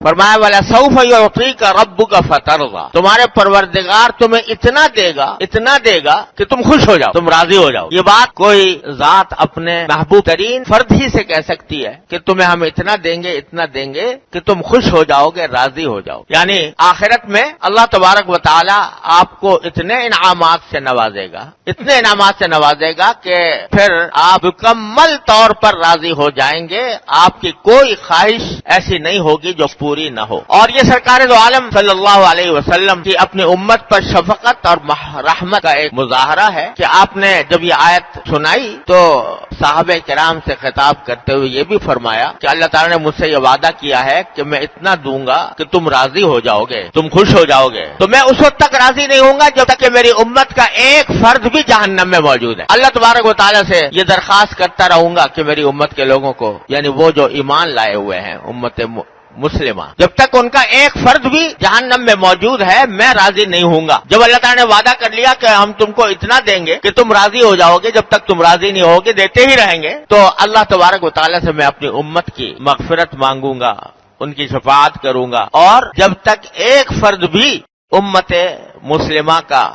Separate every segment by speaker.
Speaker 1: फरमाया वाला सौफ युतीका रब्बुका फतरदा, तुम्हारे परवरदिगार तुम्हें इतना देगा कि तुम खुश हो जाओ, तुम राजी हो जाओ। ये बात कोई जात अपने महबूब तरीन फर्द ही से कह सकती है कि तुम्हें हम इतना देंगे कि तुम खुश हो जाओगे, राजी हो जाओ। यानी आखिरत में अल्लाह तबारक व तआला आपको इतने इनामात से नवाजेगा कि फिर आप मुकम्मल तौर पर राजी हो जाएंगे, आपकी कोई ख्वाहिश ऐसी नहीं होगी जो पूरी न हो। और ये सरकार दो आलम सल्लल्लाहु अलैहि वसल्लम की अपनी उम्मत पर शफकत और रहमत का एक मुजाहरा है कि आपने जब ये आयत सुनाई तो साहबे किराम से खिताब करते हुए ये भी फरमाया कि अल्लाह ताला ने मुझसे ये वादा किया है कि मैं इतना दूंगा कि तुम राजी हो जाओगे, तुम खुश हो जाओगे। तो मैं उस वक्त तक राजी नहीं होऊंगा जब तक कि मेरी उम्मत का एक फर्द भी जहन्नम में मौजूद है। अल्लाह तबारक व तआला से ये दरखास्त करता रहूंगा कि मेरी उम्मत के लोगों को, यानी वो जो ईमान लाए हुए हैं उम्मत मुस्लिमा, जब तक उनका एक फर्द भी जहन्नम में मौजूद है मैं राजी नहीं होऊंगा। जब अल्लाह ताला ने वादा कर लिया कि हम तुमको इतना देंगे कि तुम राजी हो जाओगे, जब तक तुम राजी नहीं होगे देते ही रहेंगे, तो अल्लाह तबारक व तआला से मैं अपनी उम्मत की मगफिरत मांगूंगा, उनकी शफाअत करूंगा। और जब तक एक फर्द भी उम्मत मुस्लिमा का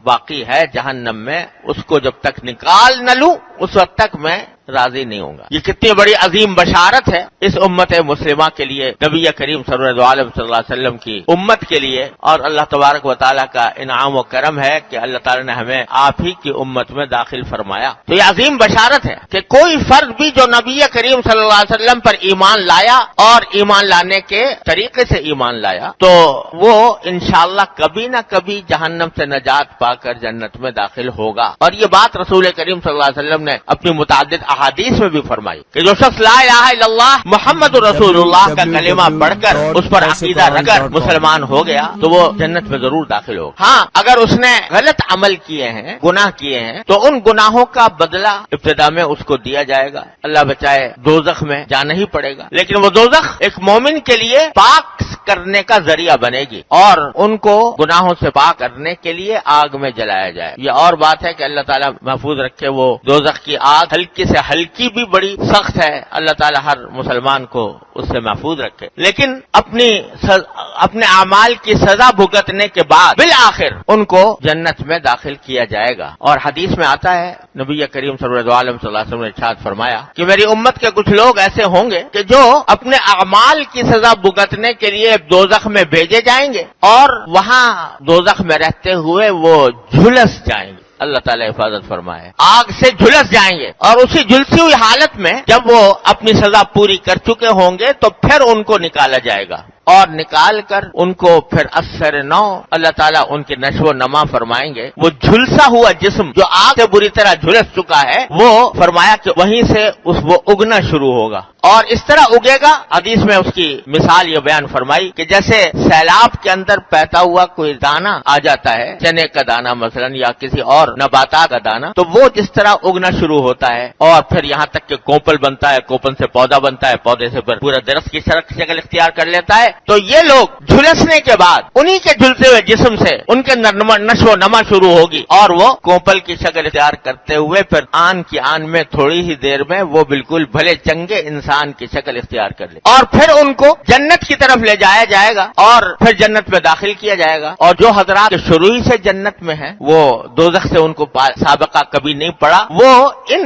Speaker 1: बाकी है जहन्नम में, उसको जब तक निकाल न लूं उस वक्त तक मैं राजी नहीं होऊंगा। ये कितनी बड़ी अजीम बशारत है इस उम्मत मुस्लिमा के लिए, नबी करीम सल्लल्लाहु अलैहि वसल्लम की उम्मत के लिए। और अल्लाह तबारक व तआला का इनाम व करम है कि अल्लाह ताला ने हमें आप ही की उम्मत में दाखिल फरमाया। तो ये अजीम बशारत है कि कोई फर्द भी जो नबी करीम सल्लल्लाहु अलैहि वसल्लम पर ईमान लाया और ईमान लाने के तरीके से ईमान लाया, तो वो इंशाअल्लाह कभी न कभी जहन्नम से नजात पाकर जन्नत में दाखिल होगा। और ये बात रसूल करीम सल्लल्लाहु अलैहि वसल्लम ने अपनी मुतादिद अहादीस में भी फरमाई कि जो शख्स ला इलाहा इल्लल्लाह मुहम्मदुर रसूलुल्लाह का कलिमा पढ़कर उस पर अकीदा रखकर मुसलमान हो गया तो वो जन्नत में जरूर दाखिल होगा। हाँ, अगर उसने गलत अमल किए हैं, गुनाह किए हैं, तो उन गुनाहों का बदला इब्तिदा में उसको दिया जाएगा। अल्लाह बचाए, दोज़ख में जाना ही पड़ेगा। लेकिन वो दोज़ख एक मोमिन के लिए पाक करने का जरिया बनेगी और उनको गुनाहों से पाक करने के लिए आग में जलाया जाए। ये और बात है कि अल्लाह ताला महफूज रखे वो दोज़ख की आग, हल्की से हल्की भी बड़ी सख्त है, अल्लाह ताला हर मुसलमान को उससे महफूज रखे। लेकिन अपने अमाल की सजा भुगतने के बाद बिल आखिर उनको जन्नत में दाखिल किया जाएगा। और हदीस में आता है, नबी करीम सल्लल्लाहु अलैहि वसल्लम ने इरशाद फरमाया कि मेरी उम्मत के कुछ लोग ऐसे होंगे कि जो अपने अमाल की सजा भुगतने के लिए दोज़ख में भेजे जाएंगे और वहां दोज़ख में रहते हुए वो झुलस जाएंगे। अल्लाह ताला हिफाजत फरमाए, आग से झुलस जाएंगे। और उसी झुलसी हुई हालत में जब वो अपनी सजा पूरी कर चुके होंगे तो फिर उनको निकाला जाएगा और निकाल कर उनको फिर असर नौ अल्लाह ताला उनकी नशो नमा फरमाएंगे। वो झुलसा हुआ जिस्म जो आग से बुरी तरह झुलस चुका है, वो फरमाया कि वहीं से वो उगना शुरू होगा और इस तरह उगेगा। हदीस में उसकी मिसाल ये बयान फरमाई कि जैसे सैलाब के अंदर बहता हुआ कोई दाना आ जाता है, चने का दाना मसलन या किसी और नबाता का दाना, तो वो जिस तरह उगना शुरू होता है और फिर यहाँ तक कि कोपल बनता है, कोपल से पौधा बनता है, पौधे से फिर पूरा दरख्त की शक्ल इख्तियार कर लेता है। तो ये लोग झुलसने के बाद उन्हीं के झुलसे हुए जिस्म से उनके नशो नमा शुरू होगी और वो कोपल की शक्ल इख्तियार करते हुए फिर आन की आन में थोड़ी ही देर में वो बिल्कुल भले चंगे इंसान की शक्ल इख्तियार कर ले और फिर उनको जन्नत की तरफ ले जाया जाएगा और फिर जन्नत में दाखिल किया जाएगा। और जो हजरात शुरू ही से जन्नत में है, वो दोज़ख से उनको साबिका कभी नहीं पड़ा, वो इन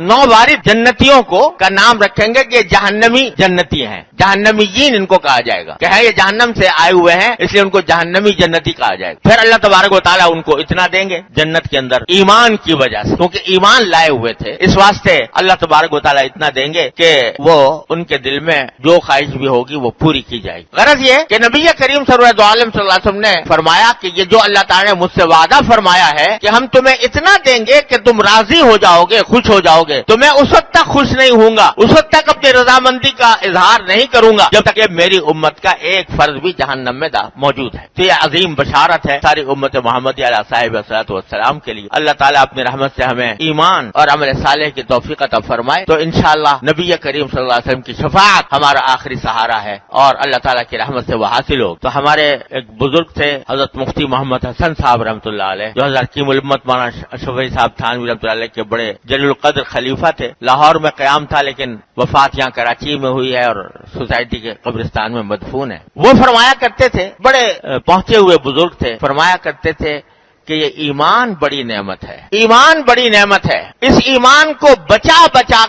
Speaker 1: नौ वारिद जन्नतियों को का नाम रखेंगे कि जहन्नमी जन्नती हैं, जहन्नमीयीन इनको कहा जाएगा कि है ये जहन्नम से आए हुए हैं, इसलिए उनको जहन्नमी जन्नती कहा जाएगा। फिर अल्लाह तबारक व तआला उनको इतना देंगे जन्नत के अंदर ईमान की वजह से, क्योंकि ईमान लाए हुए थे, इस वास्ते अल्लाह तबारक व तआला इतना देंगे कि वो उनके दिल में जो ख्वाहिश भी होगी वो पूरी की जाएगी। गरज ये कि नबी करीम सल्लल्लाहु अलैहि वसल्लम ने फरमाया कि ये जो अल्लाह ताला ने मुझसे वादा फरमाया है कि हम तुम्हें इतना देंगे कि तुम राजी हो जाओगे, खुश हो जाओगे, तो मैं उस वक्त तक खुश नहीं हूंगा, उस वक्त तक अपनी रजामंदी का इजहार नहीं करूंगा जब तक मेरी उम्मत का एक फर्ज भी जहन्नम में मौजूद है। तो ये अजीम बशारत है सारी उम्मत मोहम्मदी अलैहि साहिब वस्सलाम के लिए। अल्लाह ताला अपनी रहमत से हमें ईमान और अमल सालेह की तौफीक अता फरमाए। तो इंशाअल्लाह نبی کریم صلی اللہ علیہ وسلم کی شفاعت ہمارا آخری سہارا ہے اور اللہ تعالیٰ کی رحمت سے وہ حاصل ہو۔ تو ہمارے ایک بزرگ تھے حضرت مفتی محمد حسن صاحب رحمۃ اللہ علیہ، جو حضرت حکیم الامت مولانا شفیع صاحب تھانوی رحمۃ اللہ علیہ کے بڑے جلیل القدر خلیفہ تھے۔ لاہور میں قیام تھا لیکن وفات یہاں کراچی میں ہوئی ہے اور سوسائٹی کے قبرستان میں مدفون ہے۔ وہ فرمایا کرتے تھے، بڑے پہنچے ہوئے بزرگ تھے، فرمایا کرتے تھے کہ یہ ایمان بڑی نعمت ہے، ایمان بڑی نعمت ہے، اس ایمان کو بچا بچا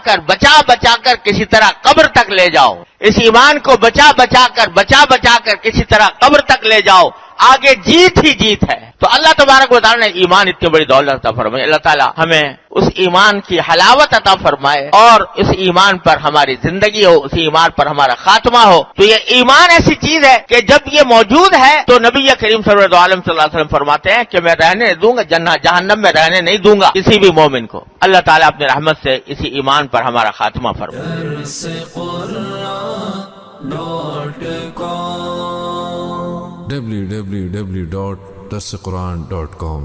Speaker 1: کر کسی طرح قبر تک لے جاؤ، اس ایمان کو بچا بچا کر کسی طرح قبر تک لے جاؤ، آگے جیت ہی جیت ہے۔ تو اللہ تبارک و تعالیٰ نے ایمان اتنی بڑی دولت عطا فرمائی، اللہ تعالیٰ ہمیں اس ایمان کی حلاوت عطا فرمائے اور اس ایمان پر ہماری زندگی ہو، اس ایمان پر ہمارا خاتمہ ہو۔ تو یہ ایمان ایسی چیز ہے کہ جب یہ موجود ہے تو نبی کریم سرور عالم صلی اللہ علیہ وسلم فرماتے ہیں کہ میں رہنے دوں گا جہنم میں رہنے نہیں دوں گا کسی بھی مومن کو۔ اللہ تعالیٰ اپنی رحمت سے اسی ایمان پر ہمارا خاتمہ فرمائے۔
Speaker 2: www.darsequran.com